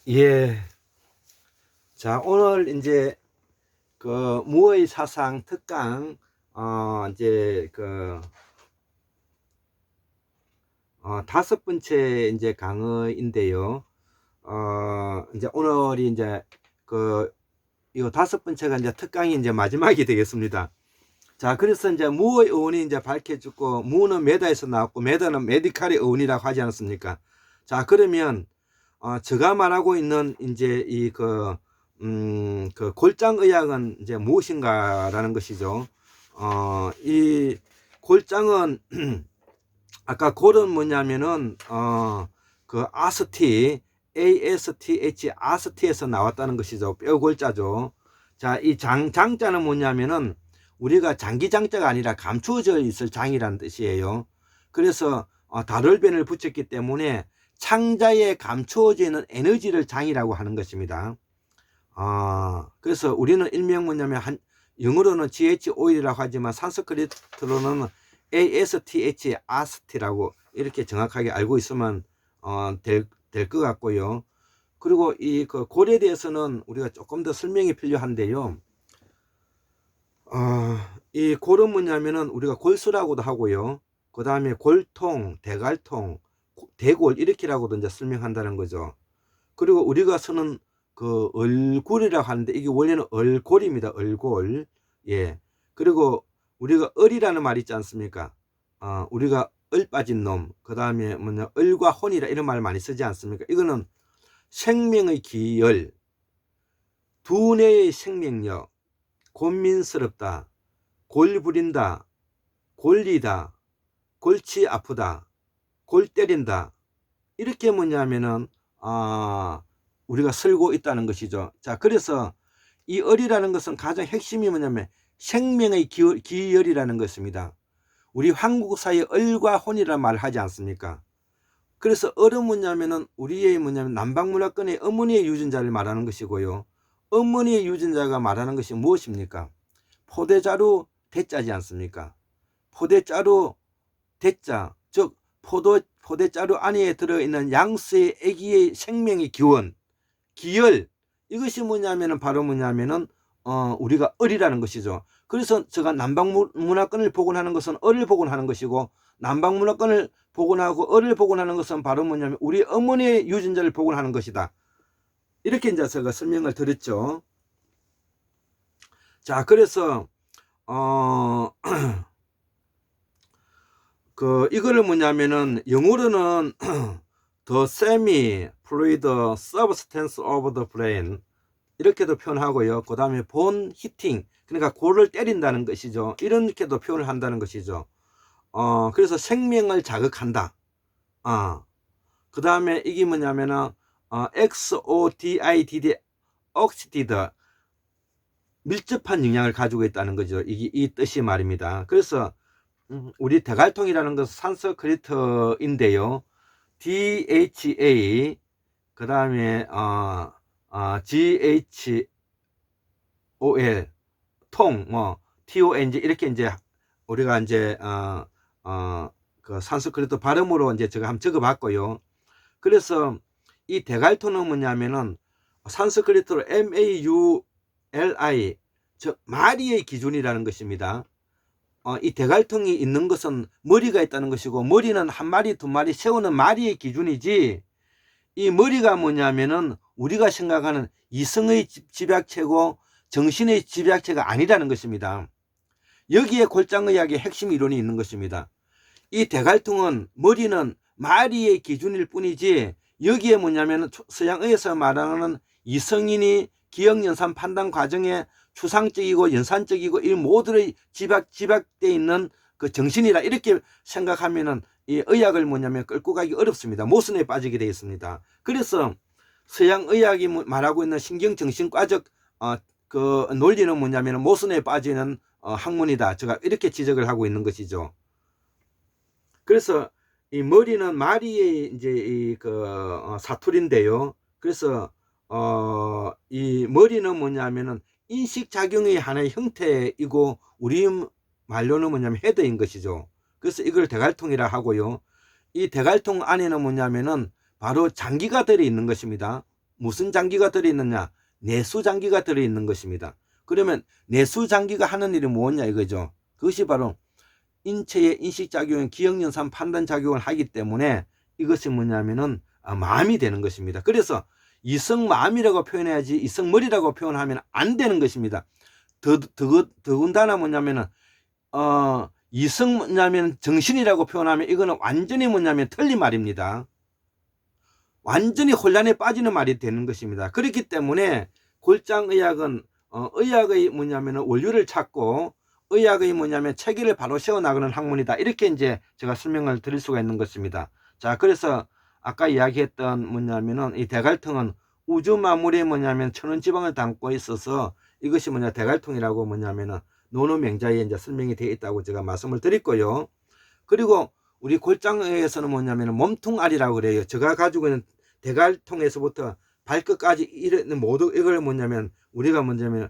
예. 자, 오늘 이제 그 무의 사상 특강 이제 그 다섯 번째 이제 강의인데요. 이제 오늘이 이제 그 이 다섯 번째가 이제 특강이 이제 마지막이 되겠습니다. 자, 그래서 이제 무의 어원이 이제 밝혀졌고, 무는 메다에서 나왔고, 메다는 메디칼의 어원이라고 하지 않았습니까? 자, 그러면 제가 말하고 있는 이제 그 골장의학은 이제 무엇인가라는 것이죠. 이 골장은 아까 골은 뭐냐면은 그 ASTH 아스티에서 나왔다는 것이죠. 뼈골자죠. 자, 이 장자는 뭐냐면은 우리가 장기장자가 아니라 감추어져 있을 장이라는 뜻이에요. 그래서 다를변을 붙였기 때문에 창자에 감추어져 있는 에너지를 장이라고 하는 것입니다. 그래서 우리는 일명 뭐냐면 영어로는 GHO이라고 하지만 산스크리트로는 ASTH 아스티라고 이렇게 정확하게 알고 있으면 될 것 같고요. 그리고 이 그 골에 대해서는 우리가 조금 더 설명이 필요한데요. 이 골은 뭐냐면은 우리가 골수라고도 하고요. 그 다음에 골통, 대갈통, 대골 이렇게라고도 이제 설명한다는 거죠. 그리고 우리가 쓰는 그 얼굴이라고 하는데 이게 원래는 얼골입니다. 얼골. 예. 그리고 우리가 얼이라는 말 있지 않습니까? 우리가 얼 빠진 놈. 그 다음에 뭐냐 얼과 혼이라 이런 말 많이 쓰지 않습니까? 이거는 생명의 기열, 두뇌의 생명력, 곤민스럽다, 골 부린다, 골리다, 골치 아프다, 골 때린다. 이렇게 뭐냐면은 우리가 쓸고 있다는 것이죠. 자, 그래서 이 얼이라는 것은 가장 핵심이 뭐냐면 생명의 기열이라는 것입니다. 우리 한국사에 얼과 혼이라는 말을 하지 않습니까? 그래서 얼은 뭐냐면은 우리의 뭐냐면 남방문화권의 어머니의 유전자를 말하는 것이고요. 어머니의 유전자가 말하는 것이 무엇입니까? 포대자루 대자지 않습니까? 포대자루 대자, 즉 포대자루 안에 들어있는 양수의 애기의 생명의 기원, 기열, 이것이 뭐냐면은 바로 뭐냐면은 우리가 얼이라는 것이죠. 그래서 제가 남방문화권을 복원하는 것은 얼을 복원하는 것이고, 남방문화권을 복원하고 얼을 복원하는 것은 바로 뭐냐면 우리 어머니의 유전자를 복원하는 것이다. 이렇게 이제 제가 설명을 드렸죠. 자, 그래서 이거를 뭐냐면은 영어로는 the semi-fluid substance of the brain 이렇게도 표현하고요. 그 다음에 본 히팅, 그러니까 골을 때린다는 것이죠. 이렇게도 표현을 한다는 것이죠. 그래서 생명을 자극한다. 그 다음에 이게 뭐냐면은 XODIDD oxidide 밀접한 영향을 가지고 있다는 거죠. 이게 이 뜻이 말입니다. 그래서 우리 대갈통이라는 것은 산스크리트인데요. DHA 그 다음에 GHOL 통 TONG 이렇게 이제 우리가 이제 그 산스크리트 발음으로 이제 제가 한번 적어봤고요. 그래서 이 대갈통은 뭐냐면은 산스크리트로 MAULI 즉 마리의 기준이라는 것입니다. 이 대갈통이 있는 것은 머리가 있다는 것이고, 머리는 한 마리 두 마리 세우는 마리의 기준이지, 이 머리가 뭐냐면은 우리가 생각하는 이성의 집약체고 정신의 집약체가 아니라는 것입니다. 여기에 골장의학의 핵심 이론이 있는 것입니다. 이 대갈통은 머리는 마리의 기준일 뿐이지, 여기에 뭐냐면 서양의에서 말하는 이성인이 기억, 연산, 판단 과정에 추상적이고 연산적이고 이 모두의 집약되어 있는 그 정신이라 이렇게 생각하면은 이 의학을 뭐냐면 끌고 가기 어렵습니다. 모순에 빠지게 되어 있습니다. 그래서 서양 의학이 말하고 있는 신경정신과적 그 논리는 뭐냐면 모순에 빠지는 학문이다. 제가 이렇게 지적을 하고 있는 것이죠. 그래서 이 머리는 마리의 이제 이 사투리인데요. 그래서 이 머리는 뭐냐면은 인식작용의 하나의 형태이고, 우리 말로는 뭐냐면 헤드인 것이죠. 그래서 이걸 대갈통이라 하고요. 이 대갈통 안에는 뭐냐면은 바로 장기가 들어 있는 것입니다. 무슨 장기가 들어있느냐? 내수장기가 들어있는 것입니다. 그러면 내수장기가 하는 일이 뭐냐 이거죠. 그것이 바로 인체의 인식작용, 기억연산, 판단작용을 하기 때문에 이것이 뭐냐면은 마음이 되는 것입니다. 그래서 이성마음이라고 표현해야지 이성머리라고 표현하면 안 되는 것입니다. 더군다나 뭐냐면은 이성 뭐냐면 정신이라고 표현하면 이거는 완전히 뭐냐면 틀린 말입니다. 완전히 혼란에 빠지는 말이 되는 것입니다. 그렇기 때문에 골장의학은 의학의 뭐냐면 원료를 찾고 의학의 뭐냐면 체계를 바로 세워나가는 학문이다. 이렇게 이제 제가 설명을 드릴 수가 있는 것입니다. 자, 그래서 아까 이야기했던 뭐냐면은 이 대갈통은 우주 만물에 뭐냐면 천원지방을 담고 있어서 이것이 뭐냐 대갈통이라고 뭐냐면은 노노명자에 이제 설명이 되어 있다고 제가 말씀을 드렸고요. 그리고 우리 골장에서는 뭐냐면 몸통알이라고 그래요. 제가 가지고 있는 대갈통에서부터 발끝까지 이런 모두 이걸 뭐냐면 우리가 뭐냐면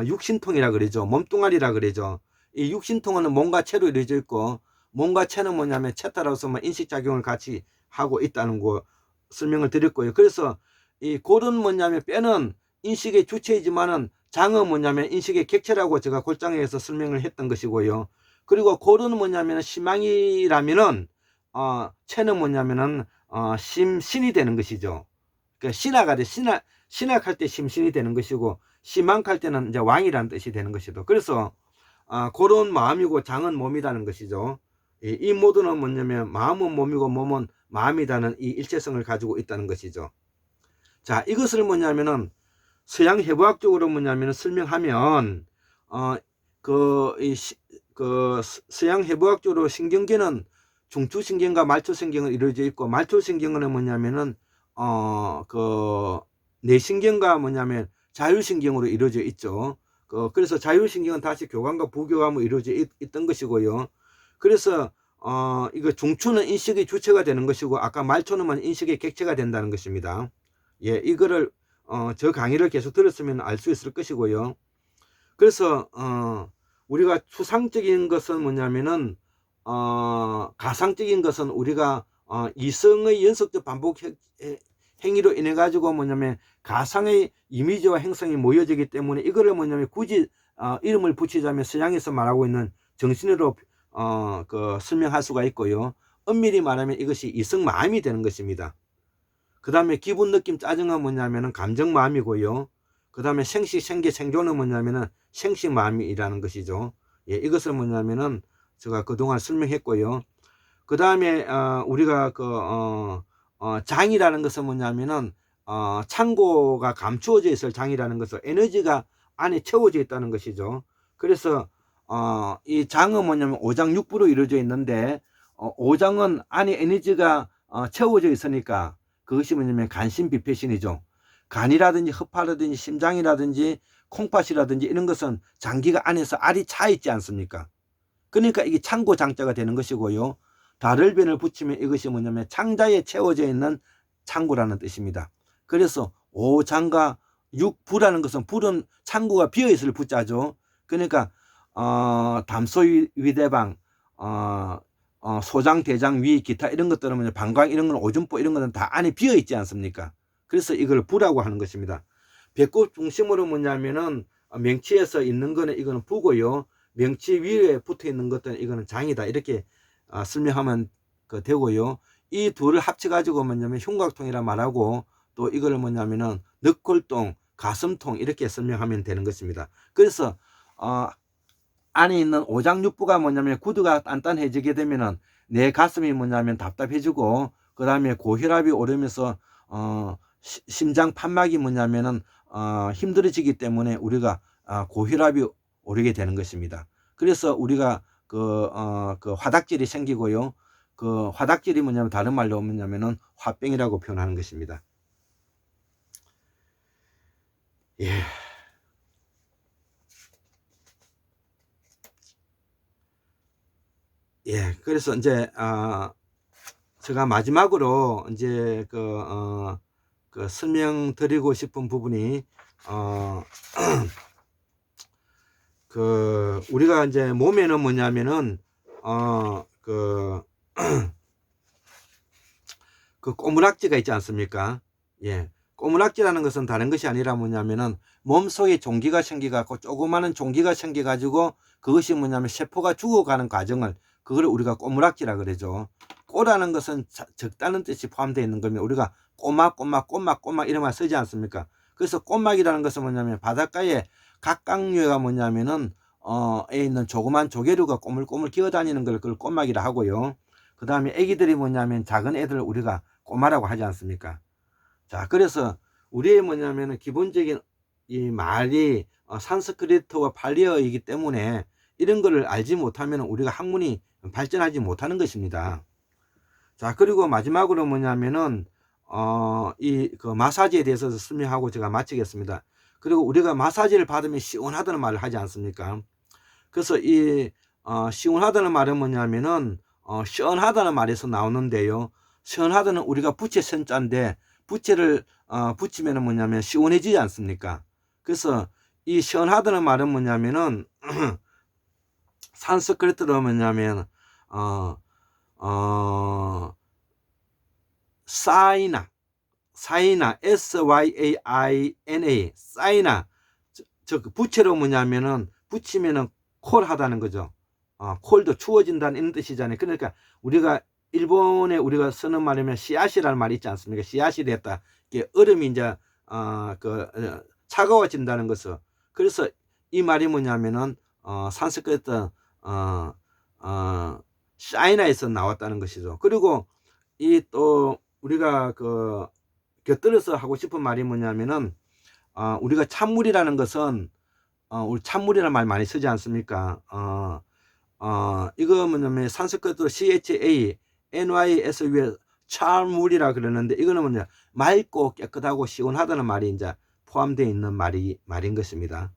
육신통이라 그러죠. 몸뚱아리라 그러죠. 이 육신통은 몸과 체로 이루어져 있고 몸과 체는 뭐냐면 체 따라서 인식작용을 같이 하고 있다는 거 설명을 드렸고요. 그래서 이 골은 뭐냐면 뼈는 인식의 주체이지만은 장은 뭐냐면 인식의 객체라고 제가 골장에서 설명을 했던 것이고요. 그리고 골은 뭐냐면 심망이라면은 체는 뭐냐면은 심신이 되는 것이죠. 그러니까 신하가 돼 신학할 때 심신이 되는 것이고 심망할 때는 이제 왕이라는 뜻이 되는 것이죠. 그래서 골은 마음이고 장은 몸이라는 것이죠. 이 모두는 뭐냐면 마음은 몸이고 몸은 마음이라는 이 일체성을 가지고 있다는 것이죠. 자, 이것을 뭐냐면은 서양 해부학적으로 뭐냐면 설명하면 서양 해부학적으로 신경계는 중추신경과 말초신경을 이루어져 있고 말초신경은 뭐냐면은 내신경과 뭐냐면 자율신경으로 이루어져 있죠. 그래서 자율신경은 다시 교감과 부교감으로 이루어져 있던 것이고요. 그래서 이거 중추는 인식의 주체가 되는 것이고 아까 말초는 인식의 객체가 된다는 것입니다. 예, 이거를 저 강의를 계속 들었으면 알 수 있을 것이고요. 그래서 우리가 추상적인 것은 뭐냐면은 가상적인 것은 우리가 이성의 연속적 반복 행위로 인해 가지고 뭐냐면 가상의 이미지와 행성이 모여지기 때문에 이거를 뭐냐면 굳이 이름을 붙이자면 서양에서 말하고 있는 정신으로 설명할 수가 있고요. 엄밀히 말하면 이것이 이성 마음이 되는 것입니다. 그 다음에 기분, 느낌, 짜증은 뭐냐면은 감정 마음이고요. 그 다음에 생식, 생계, 생존은 뭐냐면은 생식 마음이라는 것이죠. 예, 이것을 뭐냐면은 제가 그동안 설명했고요. 그 다음에 우리가 장이라는 것은 뭐냐면은 창고가 감추어져 있을 장이라는 것은 에너지가 안에 채워져 있다는 것이죠. 그래서 이 장은 뭐냐면 오장육부로 이루어져 있는데 오장은 안에 에너지가 채워져 있으니까 그것이 뭐냐면 간신비폐신이죠. 간이라든지 허파라든지 심장이라든지 콩팥이라든지 이런 것은 장기가 안에서 알이 차 있지 않습니까? 그러니까 이게 창고 장자가 되는 것이고요. 달을변을 붙이면 이것이 뭐냐면 창자에 채워져 있는 창고라는 뜻입니다. 그래서 오장과 육부라는 것은 불은 창고가 비어있을 부자죠. 그러니까 담소위대방 소장, 대장, 위, 기타 이런 것들은 방광 이런 건 오줌보 이런 것은 다 안에 비어 있지 않습니까? 그래서 이걸 부라고 하는 것입니다. 배꼽 중심으로 뭐냐면은 명치에서 있는 거는 이거는 부고요. 명치 위에 붙어 있는 것들은 이거는 장이다. 이렇게 설명하면 되고요. 이 둘을 합쳐 가지고 뭐냐면 흉곽통이라 말하고 또 이걸 뭐냐면은 늑골통, 가슴통 이렇게 설명하면 되는 것입니다. 그래서 안에 있는 오장육부가 뭐냐면 구두가 단단해지게 되면은 내 가슴이 뭐냐면 답답해지고 그 다음에 고혈압이 오르면서 심장 판막이 뭐냐면은 힘들어지기 때문에 우리가 고혈압이 오르게 되는 것입니다. 그래서 우리가 그 화닥질이 생기고요. 그 화닥질이 뭐냐면 다른 말로 뭐냐면은 화병이라고 표현하는 것입니다. 예. 예, 그래서 이제 제가 마지막으로 이제 그 설명드리고 싶은 부분이 그 우리가 이제 몸에는 뭐냐면은 그 꼬물락지가 있지 않습니까? 예, 꼬물락지라는 것은 다른 것이 아니라 뭐냐면은 몸속에 종기가 생겨갖고 조그마한 종기가 생겨가지고 그것이 뭐냐면 세포가 죽어가는 과정을 그걸 우리가 꼬물락지라 그러죠. 꼬라는 것은 적다는 뜻이 포함되어 있는 겁니다. 우리가 꼬막 이런 말 쓰지 않습니까? 그래서 꼬막이라는 것은 뭐냐면 바닷가에 각각류가 뭐냐면은 에 있는 조그만 조개류가 꼬물꼬물 기어다니는 걸 그걸 꼬막이라 하고요. 그 다음에 애기들이 뭐냐면 작은 애들 우리가 꼬마라고 하지 않습니까? 자, 그래서 우리의 뭐냐면은 기본적인 이 말이 산스크리트와 팔리어이기 때문에 이런 거를 알지 못하면 우리가 학문이 발전하지 못하는 것입니다. 자, 그리고 마지막으로 뭐냐면은 이 그 마사지에 대해서 설명하고 제가 마치겠습니다. 그리고 우리가 마사지를 받으면 시원하다는 말을 하지 않습니까? 그래서 이 시원하다는 말은 뭐냐면은 시원하다는 말에서 나오는데요. 시원하다는 우리가 부채 선자인데 부채를 붙이면은 뭐냐면 시원해지지 않습니까? 그래서 이 시원하다는 말은 뭐냐면은 산스크리트로 뭐냐면 사이나 SYAINA 사이나 저 부채로 뭐냐면은 붙이면은 콜하다는 거죠. 콜도 추워진다는 이런 뜻이잖아요. 그러니까 우리가 일본에 우리가 쓰는 말이면 씨앗이라는 말이 있지 않습니까? 씨앗이 됐다. 이게 얼음이 이제 차가워진다는 것을. 그래서 이 말이 뭐냐면은 산스크리트 샤이나에서 나왔다는 것이죠. 그리고 이 또 우리가 곁들여서 하고 싶은 말이 뭐냐면은 우리가 찬물이라는 것은 우리 찬물이라는 말 많이 쓰지 않습니까? 이거 뭐냐면 산스크리트로 CHANYS 찬물이라 그러는데 이거는 뭐냐 맑고 깨끗하고 시원하다는 말이 이제 포함되어 있는 말인 것입니다.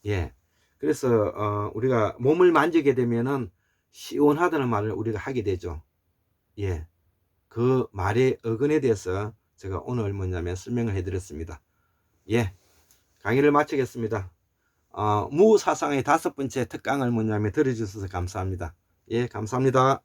예. 그래서 우리가 몸을 만지게 되면은 시원하다는 말을 우리가 하게 되죠. 예. 그 말의 어근에 대해서 제가 오늘 뭐냐면 설명을 해드렸습니다. 예. 강의를 마치겠습니다. 무사상의 5번째 특강을 뭐냐면 들어주셔서 감사합니다. 예, 감사합니다.